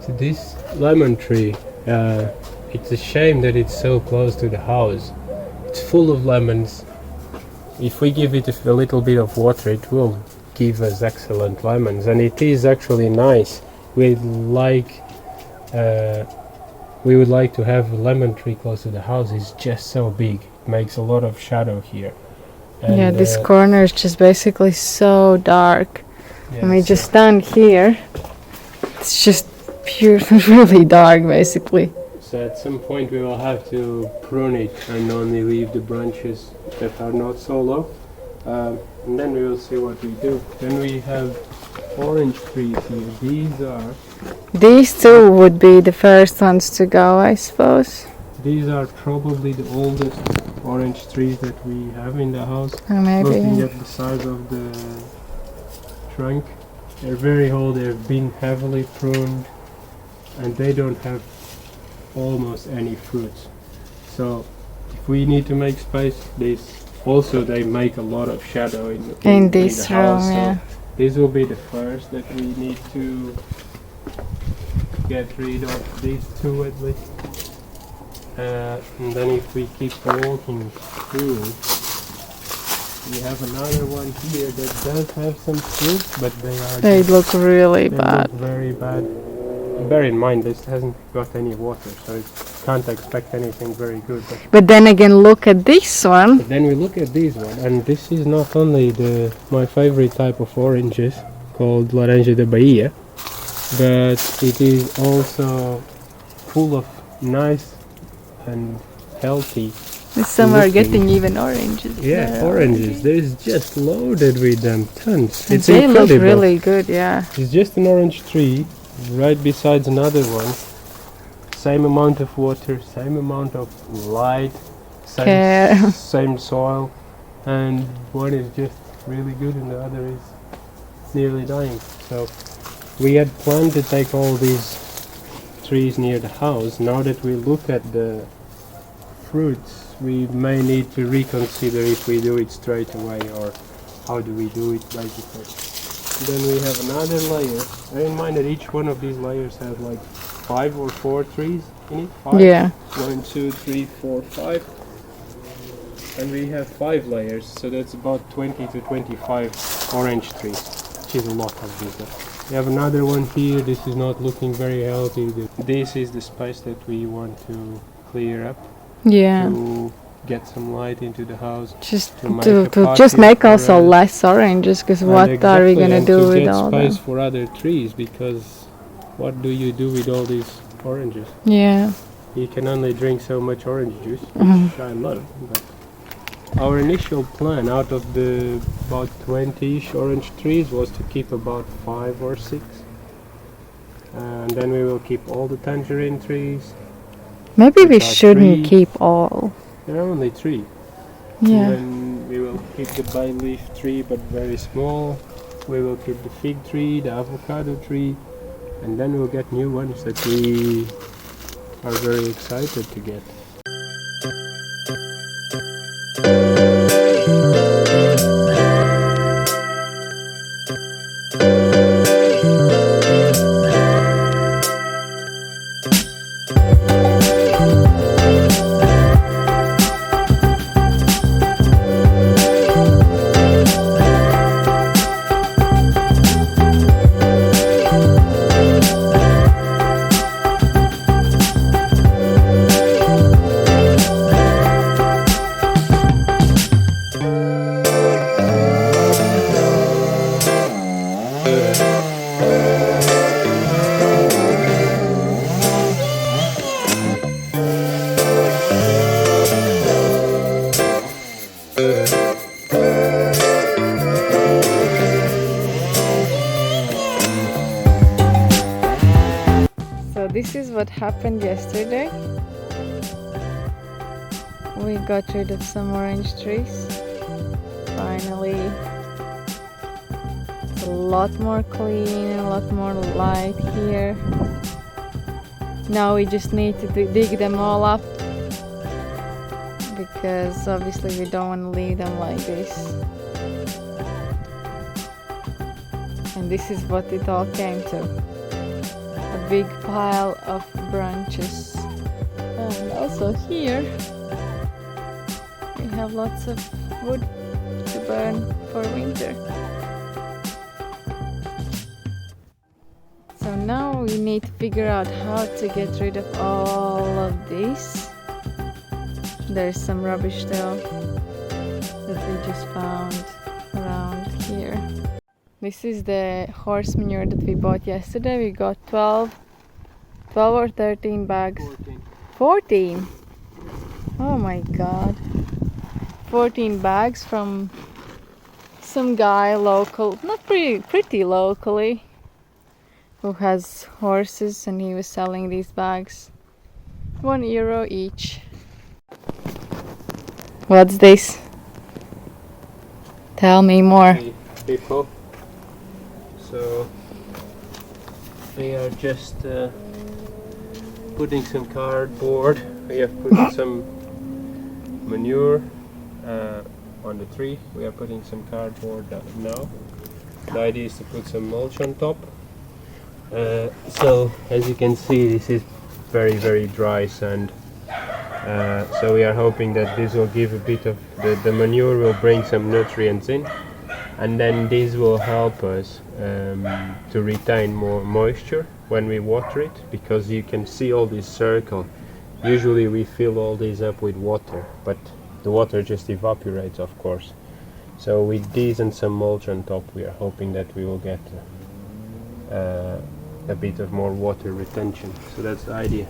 So this lemon tree, it's a shame that it's so close to the house. It's full of lemons. If we give it a little bit of water, it will give us excellent lemons, and it is actually nice. We would like to have a lemon tree close to the house. It's just so big, it makes a lot of shadow here. And yeah, this corner is just basically so dark. yeah, I mean, so just stand here. It's just pure, really dark, basically. So at some point we will have to prune it and only leave the branches that are not so low. And then we will see what we do. Then we have orange trees here. These two would be the first ones to go, I suppose. These are probably the oldest orange trees that we have in the house. Or maybe. Looking at the size of the trunk, they're very old. They've been heavily pruned, and they don't have almost any fruits. So if we need to make space, they make a lot of shadow in this the house. room, yeah. So this will be the first that we need to get rid of, these two at least. And then if we keep walking through, we have another one here that does have some fruit, but They look really they bad. look very bad. Bear in mind, this hasn't got any water, so it can't expect anything very good. But then again, look at this one. But then we look at this one, and this is not only my favorite type of oranges, called Laranja de Bahia, but it is also full of nice and healthy. Some are looking. getting even oranges. Yeah, there oranges. There's just loaded with them, tons. And It's they incredible. look really good, yeah. It's just an orange tree right beside another one. Same amount of water, same amount of light, Care. same soil, and one is just really good and the other is nearly dying. So we had planned to take all these trees near the house. Now that we look at the fruits, we may need to reconsider if we do it straight away or how do we do it basically. Then we have another layer. Bear in mind that each one of these layers has like 5 or 4 trees in it. 5. Yeah. 1, 2, 3, 4, 5. And we have 5 layers, so that's about 20 to 25 orange trees, which is a lot of these. We have another one here. This is not looking very healthy. This is the space that we want to clear up. Yeah. To get some light into the house. Just to make to a just patio make for, also less oranges, because what are we gonna and do to with get all space them? for other trees, because what do you do with all these oranges? Yeah. You can only drink so much orange juice, Mhm. which I love. But our initial plan out of the about 20-ish orange trees was to keep about 5 or 6. And then we will keep all the tangerine trees. Maybe we Which are shouldn't 3. keep all. There are only 3. Yeah. And then we will keep the bay leaf tree, but very small. We will keep the fig tree, the avocado tree, and then we'll get new ones that we are very excited to get. So this is what happened yesterday. We got rid of some orange trees. Finally, it's a lot more clean, a lot more light here. Now we just need to dig them all up, because obviously we don't want to leave them like this. And this is what it all came to. A big pile of branches. And also here we have lots of wood to burn for winter. So now we need to figure out how to get rid of all of this. There's some rubbish though that we just found around here. This is the horse manure that we bought yesterday. We got 12 or 13 bags. 14. Oh my god. 14 bags from some guy local, not pretty locally, who has horses, and he was selling these bags. €1 each. What's this? Tell me more. People. So we are just putting some cardboard. We have put some manure on the tree. We are putting some cardboard now. The idea is to put some mulch on top. So as you can see, this is very dry sand. So we are hoping that this will give a bit of the manure will bring some nutrients in, and then this will help us to retain more moisture when we water it, because you can see all this circle. Usually we fill all these up with water, but the water just evaporates, of course. So with these and some mulch on top, we are hoping that we will get a bit of more water retention. So that's the idea.